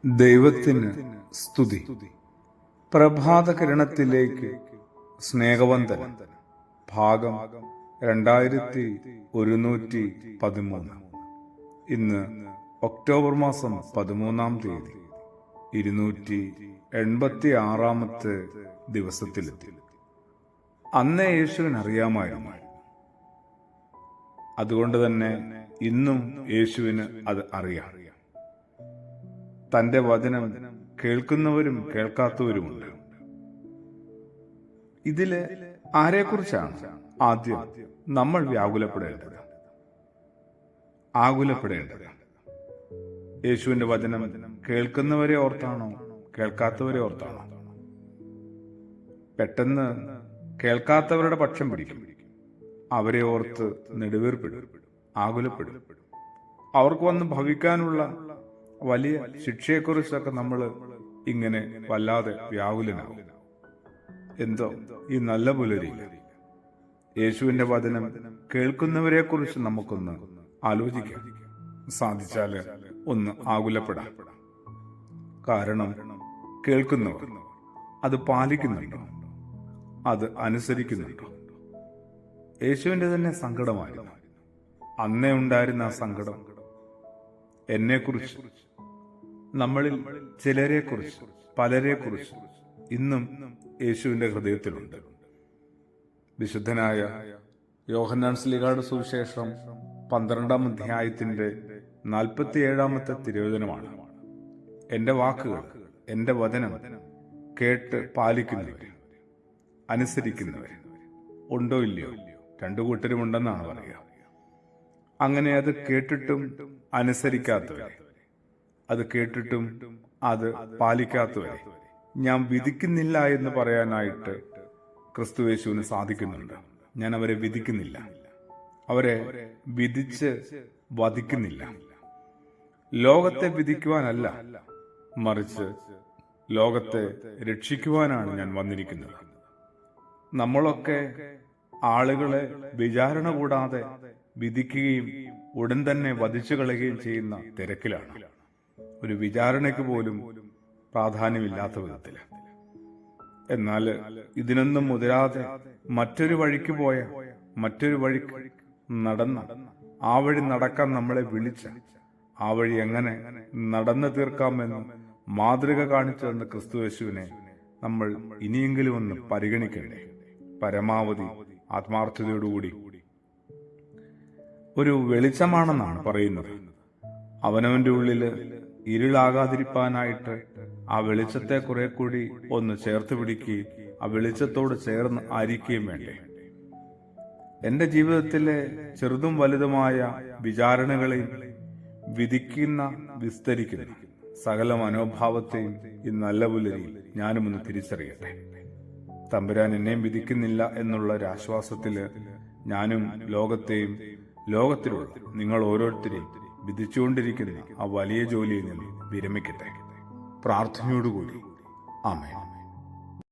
ദൈവത്തിന് സ്തുതി. പ്രഭാത കിരണത്തിലേക്ക് സ്നേഹവന്ദനം. ഭാഗം 2113. ഇന്ന് ഒക്ടോബർ മാസം 13 286 ദിവസത്തിലെത്തി. അന്നേ യേശുവിന് അറിയാമായിരുന്നു. അതുകൊണ്ട് തന്നെ ഇന്നും യേശുവിന് അത് അറിയാം. തന്റെ വചനം കേൾക്കുന്നവരും കേൾക്കാത്തവരുമുണ്ട്. ഇതില് ആരെക്കുറിച്ചാണ് ആദ്യം നമ്മൾ വ്യാകുലപ്പെടേണ്ടത്? ആകുലപ്പെടേണ്ടത് യേശുവിന്റെ വചനം കേൾക്കുന്നവരെ ഓർത്താണോ കേൾക്കാത്തവരെ ഓർത്താണോ? പെട്ടെന്ന് കേൾക്കാത്തവരുടെ പക്ഷം പിടിക്കും. അവരെ ഓർത്ത് നെടുവീർപ്പിടും, ആകുലപ്പെടും. അവർക്ക് വന്ന് ഭവിക്കാനുള്ള വലിയ ശിക്ഷയെക്കുറിച്ചൊക്കെ നമ്മൾ ഇങ്ങനെ വല്ലാതെ വ്യാകുലനാകും. എന്തോ ഈ നല്ല പുലരിയിൽ യേശുവിന്റെ വചനം കേൾക്കുന്നവരെ കുറിച്ച് നമുക്കൊന്ന് ആലോചിക്കാം. സാധിച്ചാല് ഒന്ന് ആകുലപ്പെടാം. കാരണം കേൾക്കുന്നവർ അത് പാലിക്കുന്നുണ്ടോ? അത് അനുസരിക്കുന്നുണ്ടോ? യേശുവിന്റെ തന്നെ സങ്കടമായിരുന്നു. അന്നേ ഉണ്ടായിരുന്ന ആ സങ്കടം എന്നെക്കുറിച്ച്, നമ്മളിൽ ചിലരെക്കുറിച്ച്, പലരെക്കുറിച്ച് ഇന്നും യേശുവിന്റെ ഹൃദയത്തിലുണ്ട്. വിശുദ്ധനായ യോഹന്നാൻ ശ്ലീഹായുടെ സുവിശേഷം 12-ാം അധ്യായത്തിന്റെ 47-ാമത്തെ തിരുവചനമാണ്: എന്റെ വാക്കുകൾ, എന്റെ വചനം കേട്ട് പാലിക്കുന്നവർ, അനുസരിക്കുന്നവർ ഉണ്ടോ ഇല്ലയോ? രണ്ടു കൂട്ടരും ഉണ്ടെന്നാണ് പറയുക. അങ്ങനെ അത് കേട്ടിട്ടും അനുസരിക്കാത്തവരെ, അത് കേട്ടിട്ടും അത് പാലിക്കാത്തവരെ ഞാൻ വിധിക്കുന്നില്ല എന്ന് പറയാനായിട്ട് ക്രിസ്തുയേശുവിന് സാധിക്കുന്നുണ്ട്. ഞാൻ അവരെ വിധിക്കുന്നില്ല, അവരെ വിധിച്ച് വധിക്കുന്നില്ല. ലോകത്തെ വിധിക്കുവാനല്ല, മറിച്ച് ലോകത്തെ രക്ഷിക്കുവാനാണ് ഞാൻ വന്നിരിക്കുന്നത്. നമ്മളൊക്കെ ആളുകളെ വിചാരണ കൂടാതെ വിധിക്കുകയും ഉടൻ തന്നെ വധിച്ചു കളയുകയും ചെയ്യുന്ന തിരക്കിലാണ്. ഒരു വിചാരണയ്ക്ക് പോലും പ്രാധാന്യമില്ലാത്ത വിധത്തില്. എന്നാൽ ഇതിനൊന്നും മുതിരാതെ മറ്റൊരു വഴിക്ക് പോയ, മറ്റൊരു വഴിക്ക് നടന്ന, ആ വഴി നടക്കാൻ നമ്മളെ വിളിച്ച, ആ വഴി എങ്ങനെ നടന്നു തീർക്കാമെന്ന് മാതൃക കാണിച്ചു തന്ന ക്രിസ്തുയേശുവിനെ നമ്മൾ ഇനിയെങ്കിലും ഒന്ന് പരിഗണിക്കണ്ടേ? പരമാവധി ആത്മാർത്ഥതയോടുകൂടി. ഒരു വെളിച്ചമാണെന്നാണ് പറയുന്നത്. അവനവന്റെ ഉള്ളില് ഇരുളാകാതിരിക്കാനായിട്ട് ആ വെളിച്ചത്തെ കുറെ കൂടി ഒന്ന് ചേർത്ത് പിടിക്കുകയും ആ വെളിച്ചത്തോട് ചേർന്ന് ആയിരിക്കുകയും വേണ്ടേ? എന്റെ ജീവിതത്തിലെ ചെറുതും വലുതുമായ വിചാരണകളെയും വിധിക്കുന്ന, വിസ്തരിക്കുന്ന സകല മനോഭാവത്തെയും ഈ നല്ല പുലരിയിൽ ഞാനും ഒന്ന് തിരിച്ചറിയട്ടെ. തമ്പുരാൻ എന്നെയും വിധിക്കുന്നില്ല എന്നുള്ള ഒരു ആശ്വാസത്തില് ഞാനും ലോകത്തെയും ലോകത്തിലുള്ള നിങ്ങൾ ഓരോരുത്തരെയും വിധിച്ചുകൊണ്ടിരിക്കുന്ന ആ വലിയ ജോലിയിൽ നിന്ന് വിരമിക്കട്ടെ. പ്രാർത്ഥനയോടുകൂടി ആമേൻ.